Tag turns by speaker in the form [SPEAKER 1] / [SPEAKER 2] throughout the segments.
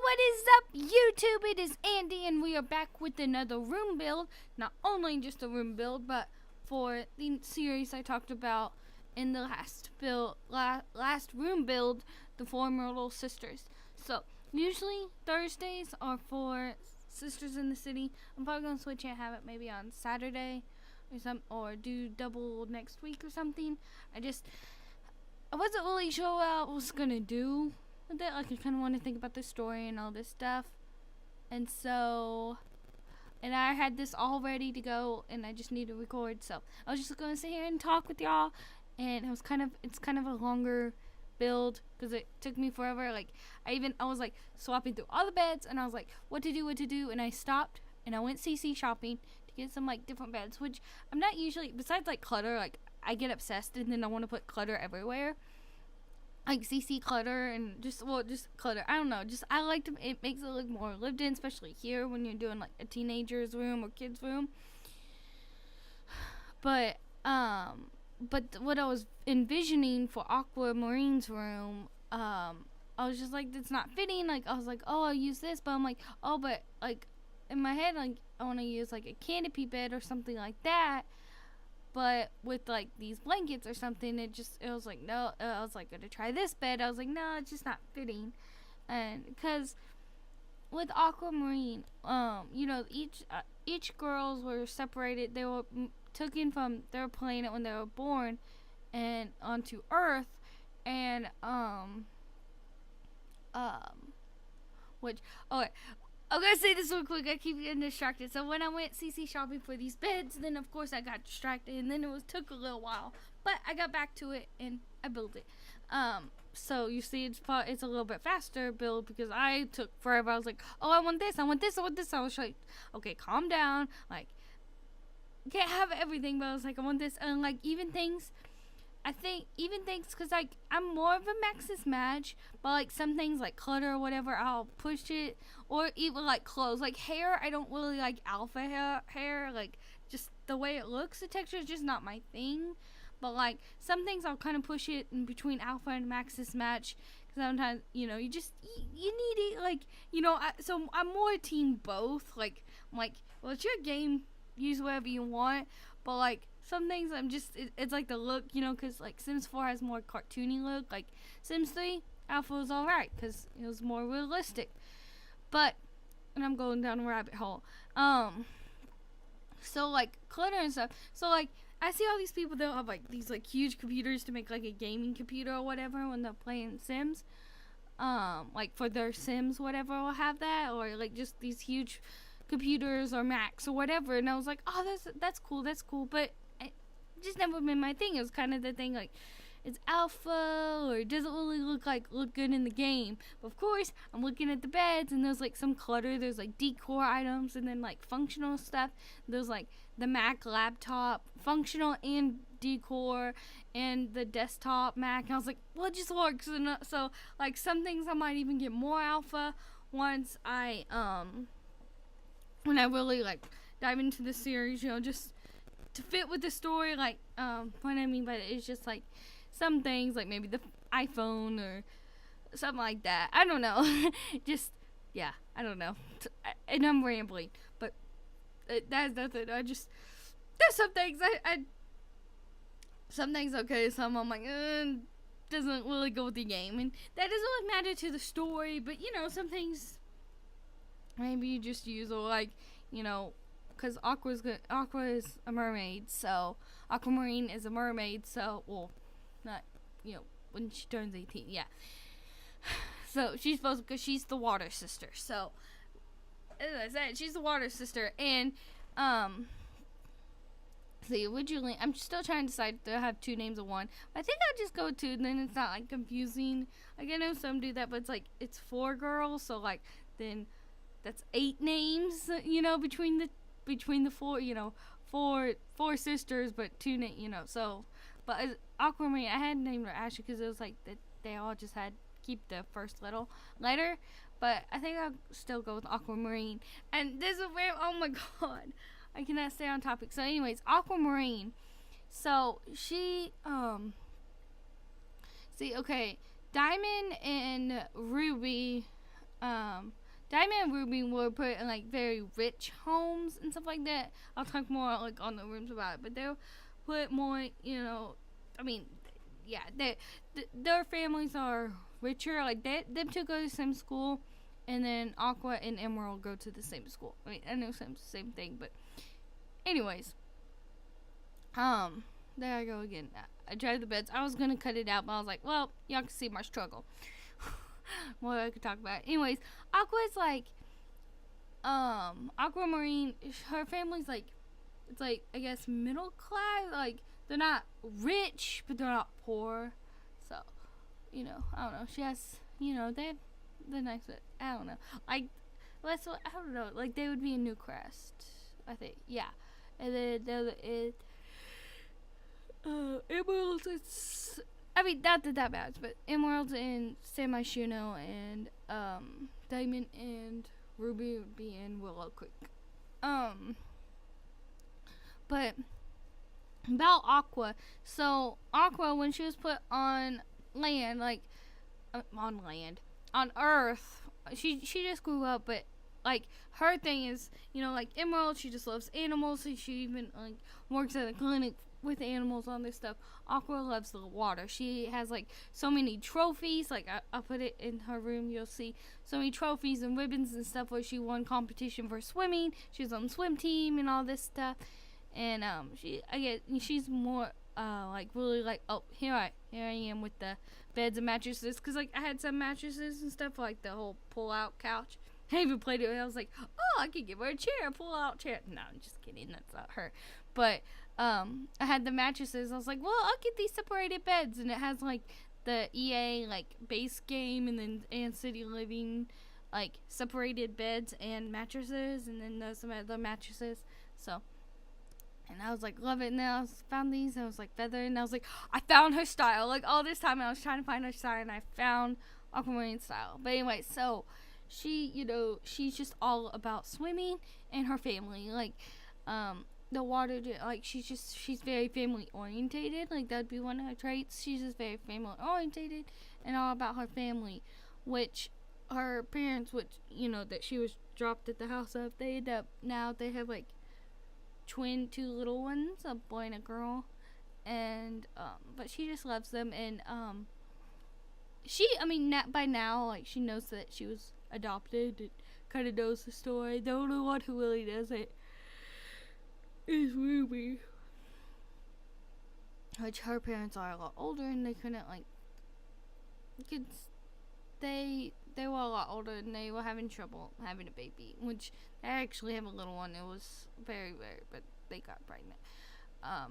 [SPEAKER 1] what is up, YouTube? It is Andy, and we are back with another room build. Not only just a room build, but for the series I talked about in the last room build, the 4 Immortal sisters. So, usually Thursdays are for Sisters in the City. I'm probably going to switch and have it maybe on Saturday or do double next week or something. I wasn't really sure what I was going to do with it. Like, I kind of want to think about the story and all this stuff. And I had this all ready to go, and I just need to record. So I was just going to sit here and talk with y'all. And it's kind of a longer build because it took me forever. Like, I was like swapping through all the beds, and I was like, what to do, and I stopped and I went CC shopping to get some like different beds, which I'm not usually, besides like clutter, like I get obsessed and then I want to put clutter everywhere. Like CC clutter and just clutter. I don't know. I like to. It makes it look more lived in, especially here when you're doing like a teenager's room or kid's room. But what I was envisioning for Aquamarine's room, I was just like, it's not fitting. Like I was like, oh, I'll use this, but I'm like, oh, but like in my head, like I want to use like a canopy bed or something like that. But with like these blankets or something, it was like, no, I was like, gonna try this bed. I was like, no, it's just not fitting. And because with Aquamarine, each girls were separated. They were taken from their planet when they were born and onto Earth, and I'm gonna say this real quick. I keep getting distracted. So when I went CC shopping for these beds, then of course I got distracted, and then took a little while, but I got back to it and I built it. So you see, it's a little bit faster build because I took forever. I was like, oh, I want this. I was like, okay, calm down. Like, can't have everything, but I was like, I want this, and like even things. I think even things, because like I'm more of a Maxis match, but like some things like clutter or whatever, I'll push it. Or even like clothes, like hair, I don't really like alpha hair, like just the way it looks, the texture is just not my thing. But like some things I'll kind of push it in between alpha and Maxis match, because sometimes you need it, like so I'm more team both. Like I'm like, well, it's your game, use whatever you want, but like some things I'm just it's like the look, because like Sims 4 has more cartoony look. Like Sims 3 alpha was alright because it was more realistic. But, and I'm going down a rabbit hole. So like clutter and stuff. So like I see all these people, they'll have like these like huge computers to make like a gaming computer or whatever when they're playing Sims. Like for their Sims, whatever, will have that, or like just these huge computers or Macs or whatever. And I was like, oh, that's cool, but it just never been my thing. It was kind of the thing like, it's alpha, or it doesn't really look good in the game. But of course, I'm looking at the beds, and there's like some clutter. There's like decor items, and then like functional stuff. There's like the Mac laptop, functional and decor, and the desktop Mac. And I was like, well, it just works. And so like some things I might even get more alpha once I when I really like dive into the series, just to fit with the story. Like what I mean by it is just like some things, like maybe the iPhone or something like that. I don't know. I don't know. And I'm rambling, but that's nothing. There's some things some things okay, some I'm like, doesn't really go with the game, and that doesn't really matter to the story. But some things maybe you just use, or like, because Aqua is a mermaid, so Aquamarine is a mermaid, so not when she turns 18, yeah. So she's supposed, because she's the water sister. So as I said, she's the water sister, and see, originally I'm still trying to decide to have 2 names of one. But I think I'll just go 2, and then it's not like confusing. Like I know some do that, but it's like it's 4 girls, so like then that's 8 names, between the 4, 4 sisters, but 2 names, so. But Aquamarine, I had named her Ashley because it was like that they all just had keep the first letter. But I think I'll still go with Aquamarine. And this is where, oh my god, I cannot stay on topic. So anyways, Aquamarine. So she, see, okay, Diamond and Ruby Diamond and Ruby were put in like very rich homes and stuff like that. I'll talk more like on the rooms about it, but they'll put more, I mean, yeah, their families are richer. Like them two go to the same school, and then Aqua and Emerald go to the same school. I mean, I know same thing, but anyways, there I go again. I tried the beds. I was gonna cut it out, but I was like, well, y'all can see my struggle. More I could talk about. Anyways, Aqua's like, Aquamarine. Her family's like, it's like I guess middle class. Like they're not rich, but they're not poor. So, I don't know. She has, they're nice. But I don't know. Like, I don't know. Like they would be in Newcrest, I think. Yeah, and then Emerald, not that bad, but Emerald and San Myshuno and Diamond and Ruby would be in Willow Creek. But about Aqua, so Aqua, when she was put on land, like on Earth, she just grew up, but like her thing is, like Emerald, she just loves animals, so she even like works at a clinic with animals on this stuff. Aqua loves the water. She has like so many trophies. Like I'll put it in her room. You'll see so many trophies and ribbons and stuff where she won competition for swimming. She's on the swim team and all this stuff. And she's more like really like, oh, here I am with the beds and mattresses, because like I had some mattresses and stuff, like the whole pull out couch. I even played it and I was like, oh, I could give her a chair, pull out chair. No, I'm just kidding, that's not her. But I had the mattresses. I was like, well, I'll get these separated beds, and it has like the EA like base game and City Living like separated beds and mattresses, and then there's some other mattresses. So, and I was like, love it. And then I found these. I was like, feather, and I was like, I found her style. Like all this time, I was trying to find her style, and I found Aquamarine style. But anyway, so she, she's just all about swimming and her family. Like, the water, like she's very family orientated. Like that'd be one of her traits. She's just very family orientated and all about her family, which her parents, that she was dropped at the house of, they have like two little ones, a boy and a girl, and but she just loves them. And by now, like she knows that she was adopted and kind of knows the story. The only one who really does it is Ruby, which her parents are a lot older, and they couldn't like, kids, they were a lot older, and they were having trouble having a baby, which they actually have a little one. It was very rare, but they got pregnant. I'll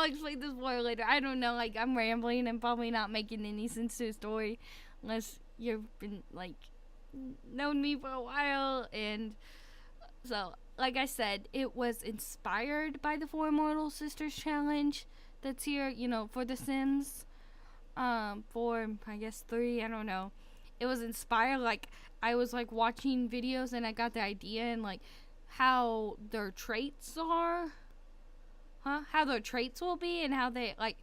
[SPEAKER 1] explain this more later. I don't know, like I'm rambling and probably not making any sense to the story unless you've been like known me for a while. And so, like I said, it was inspired by the 4 Immortal Sisters challenge that's here, for The Sims. For, I guess, 3, I don't know. It was inspired, like, I was, like, watching videos and I got the idea and, like, how their traits are. How their traits will be and how they, like,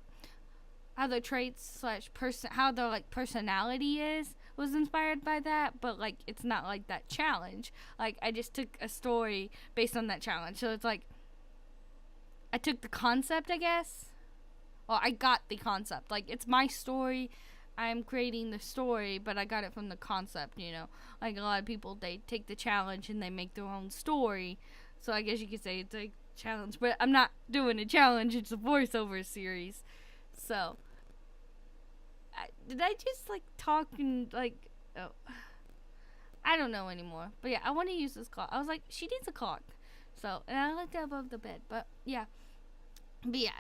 [SPEAKER 1] how their traits / how their, like, personality was inspired by that, but like it's not like that challenge. Like I just took a story based on that challenge, so it's like I took the concept, I guess. Well, I got the concept. Like it's my story, I'm creating the story, but I got it from the concept. Like a lot of people, they take the challenge and they make their own story. So I guess you could say it's a challenge, but I'm not doing a challenge. It's a voiceover series. So did I just like talk and like, oh, I don't know anymore. But yeah, I want to use this clock. I was like, she needs a clock. So, and I looked above the bed, but yeah.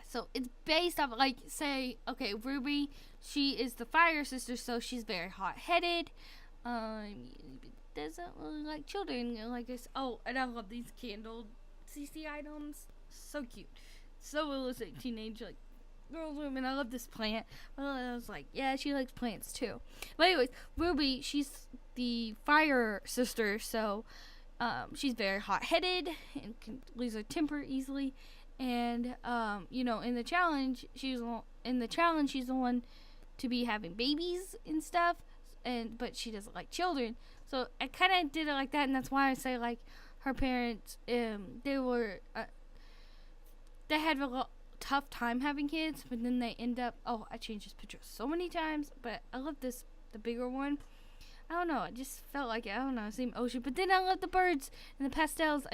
[SPEAKER 1] So it's based off, like, say, okay, Ruby, she is the fire sister, so she's very hot-headed. Doesn't really like children, like this. Oh, and I love these candle CC items. So cute. So realistic, teenage, like, girls' room, and I love this plant. Well, I was like, yeah, she likes plants too. But anyways, Ruby, she's the fire sister, so she's very hot-headed and can lose her temper easily. And in the challenge, she's the one to be having babies and stuff. but she doesn't like children. So I kind of did it like that, and that's why I say like her parents, they had a tough time having kids, but then they end up. Oh, I changed this picture so many times, but I love the bigger one. I don't know. I just felt like it. I don't know. Same ocean, but then I love the birds and the pastels.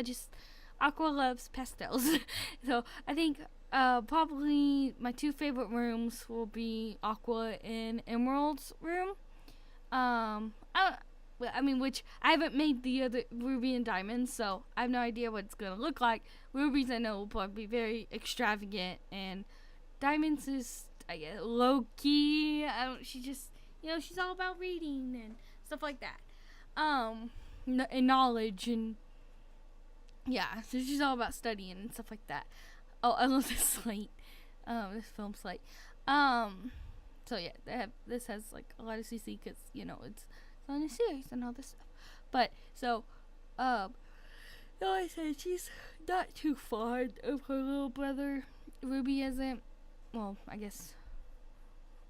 [SPEAKER 1] Aqua loves pastels, so I think probably my two favorite rooms will be Aqua and Emerald's room. Which I haven't made the other Ruby and Diamonds, so I have no idea what it's gonna look like. Ruby's I know will probably be very extravagant, and Diamonds is, I guess, low key. She just, she's all about reading and stuff like that, and knowledge, and yeah, so she's all about studying and stuff like that. Oh, I love this slate, this film slate. So yeah, this has like a lot of CC because it's on a series and all this stuff. But so, like I said, she's not too fond of her little brother. Ruby isn't. Well, I guess.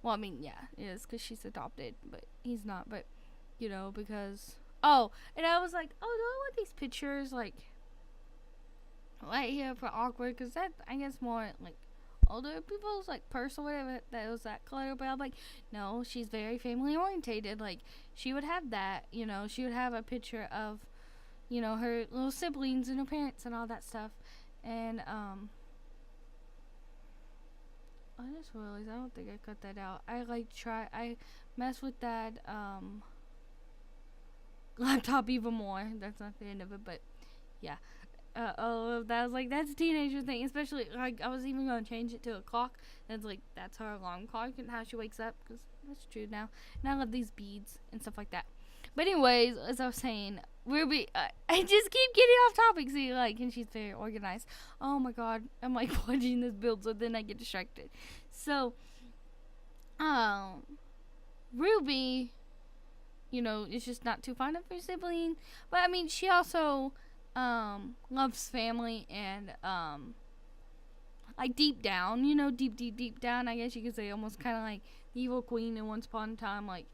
[SPEAKER 1] Well, I mean, yeah, it is because she's adopted, but he's not. But because and I was like, do I want these pictures like right here for awkward? Because that I guess more like older people's like purse or whatever that was that color. But I'm like, no, she's very family orientated. Like she would have that, she would have a picture of her little siblings and her parents and all that stuff. And I just realized I don't think I cut that out. I mess with that laptop even more. That's not the end of it, but yeah. That was like, that's a teenager thing, especially like I was even gonna change it to a clock. That's her alarm clock and how she wakes up, because that's true now. And I love these beads and stuff like that. But anyways, as I was saying, Ruby, I just keep getting off topic. See, and she's very organized. Oh my god, I'm like watching this build, so then I get distracted. So, Ruby, is just not too fond of her sibling, but I mean, she also loves family, and like deep down, deep down, I guess you could say, almost kind of like the evil queen in Once Upon a Time. Like,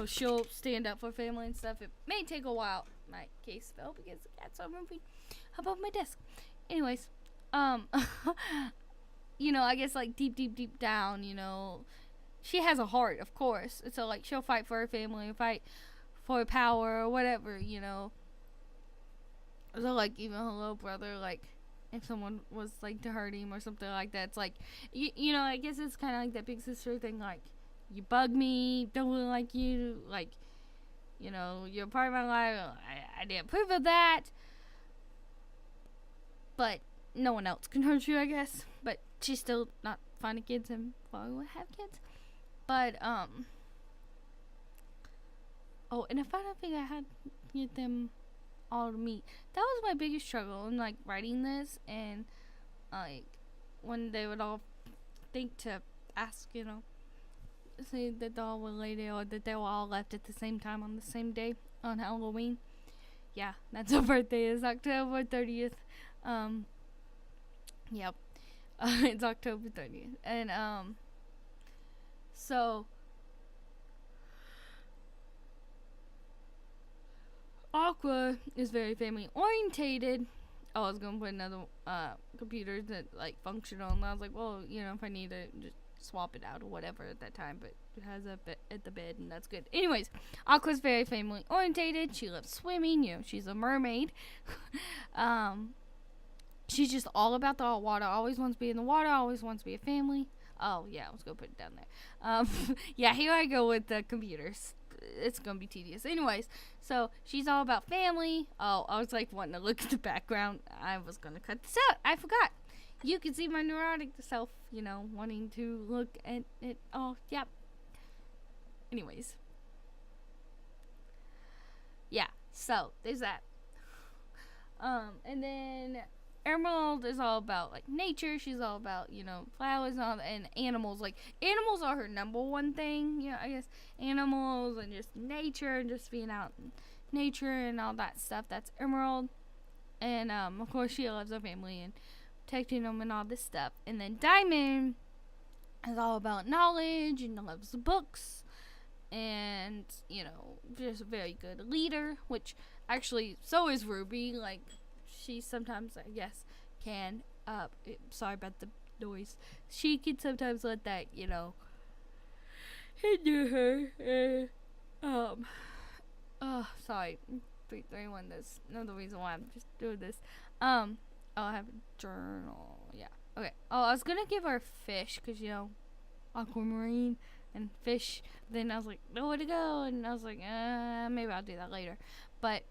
[SPEAKER 1] she'll stand up for family and stuff. It may take a while. My case fell because the cats are moving above my desk. Anyways, I guess like deep down, she has a heart, of course. And so like she'll fight for her family, fight for power or whatever, So like even her little brother, like if someone was like to hurt him or something like that, it's like I guess it's kind of like that big sister thing. Like, you bug me, don't really like you, like you're part of my life. I didn't approve of that, but no one else can hurt you, I guess. But she's still not fond of kids and probably will have kids. But and I found out I had to get them all to meet. That was my biggest struggle in like writing this, and like when they would all think to ask, say that they all were related or that they were all left at the same time on the same day on Halloween. Yeah, that's her birthday, is October 30th. Yep. It's October 30th. And so Aqua is very family orientated. I was gonna put another computer that like functional, and I was like, well, if I need to just swap it out or whatever at that time, but it has a bed at the bed, and that's good. Anyways, Aqua's very family orientated. She loves swimming. She's a mermaid. She's just all about the water. Always wants to be in the water. Always wants to be a family. Oh yeah, I was gonna put it down there. Yeah, here I go with the computers. It's gonna be tedious. Anyways, so she's all about family. Oh, I was like wanting to look at the background. I was gonna cut this out. I forgot. You can see my neurotic self, wanting to look at it. Oh, yep. Anyways. Yeah, so there's that. And then Emerald is all about like nature. She's all about, flowers and animals. Like, animals are her number one thing. I guess animals and just nature and just being out in nature and all that stuff. That's Emerald. And of course she loves her family and protecting them and all this stuff. And then Diamond is all about knowledge and loves the books and just a very good leader, which actually so is Ruby. Like, she sometimes, I guess, can sorry about the noise, she can sometimes let that hinder her. Sorry, 3, 3, 1. That's another reason why I'm just doing this. I have a journal. Yeah. Okay. I was gonna give her fish, cause Aquamarine and fish. Then I was like, nowhere to go, and I was like, maybe I'll do that later. But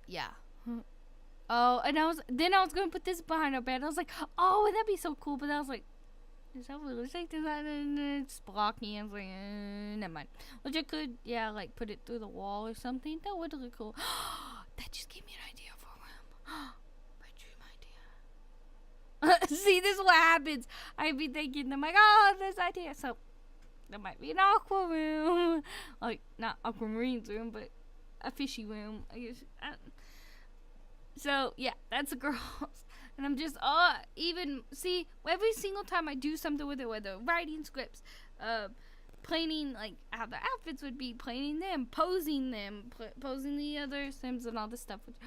[SPEAKER 1] yeah. Oh, and I was gonna put this behind her bed. I was like, oh, would that be so cool? But I was like, is that realistic? It's blocky. I was like, never mind. Which I could, like put it through the wall or something. That would look cool. That just gave me an idea for a room. My dream idea. See, this is what happens. I'd be thinking, I'm like, oh, this idea. So there might be an aqua room, like not Aquamarine's room, but a fishy room. I guess. So yeah, that's the girls. And I'm just, every single time I do something with it, whether writing scripts, planning, like, how the outfits would be, planning them, posing posing the other Sims and all this stuff, which,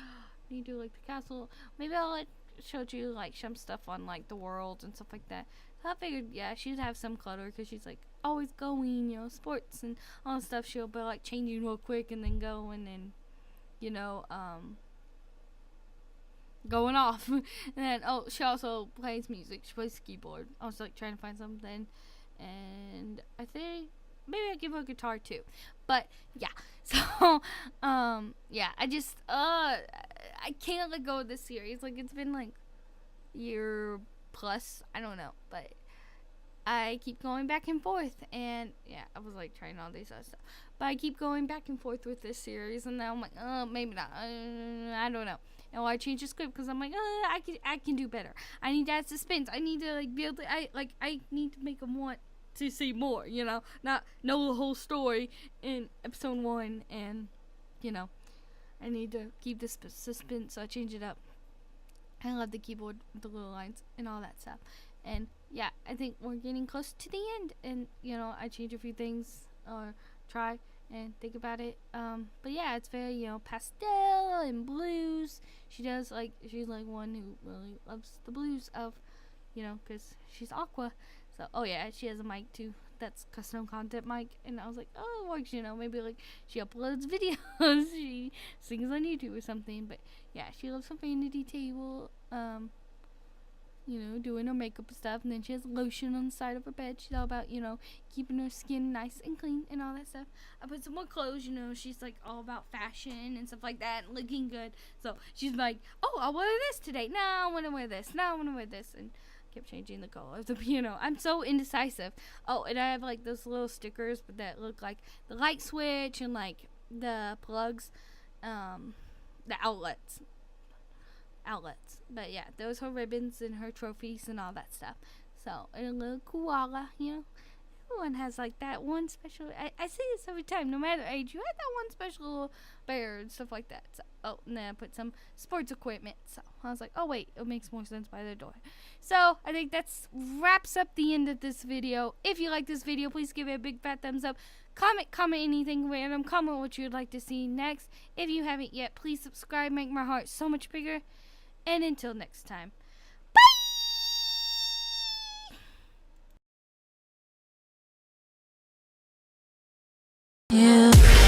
[SPEAKER 1] you do, like, the castle. Maybe I'll, show you, like, some stuff on, like, the world and stuff like that. So I figured, she'd have some clutter, because she's, like, always going, sports and all the stuff. She'll be, like, changing real quick and then go and then, going off. And then she also plays music. She plays keyboard. I was like trying to find something, and I think maybe I give her a guitar too. But yeah, so I just I can't let go of this series. Like, it's been like year plus, I don't know, but I keep going back and forth, and I was like trying all these other stuff, but I keep going back and forth with this series, and now I'm like, maybe not. I don't know. And I change the script because I'm like, I can do better. I need to add suspense. I need to be able to. I need to make them want to see more. Not know the whole story in episode 1, and I need to keep the suspense. So I change it up. I love the keyboard with the little lines and all that stuff. And I think we're getting close to the end. And I change a few things or try and think about it. But it's very, pastel and blues. She's like one who really loves the blues of, because she's Aqua. So, she has a mic too. That's custom content mic. And I was like, oh, it works, maybe like she uploads videos. She sings on YouTube or something. But she loves her vanity table. Doing her makeup and stuff. And then she has lotion on the side of her bed. She's all about, keeping her skin nice and clean and all that stuff. I put some more clothes, she's like all about fashion and stuff like that and looking good. So she's like, oh, I'll wear this today. No, I want to wear this. No, I want to wear this. And I kept changing the color of the piano. I'm so indecisive. Oh, and I have like those little stickers that look like the light switch and like the plugs, the outlets. But those are her ribbons and her trophies and all that stuff. So, and a little koala, everyone has like that one special. I say this every time, no matter age, you have that one special little bear and stuff like that. So, and then I put some sports equipment. So I was like, oh wait, it makes more sense by the door. So I think that's wraps up the end of this video. If you like this video, please give it a big fat thumbs up. Comment anything random. Comment what you'd like to see next. If you haven't yet, please subscribe. Make my heart so much bigger. And until next time, bye! Yeah.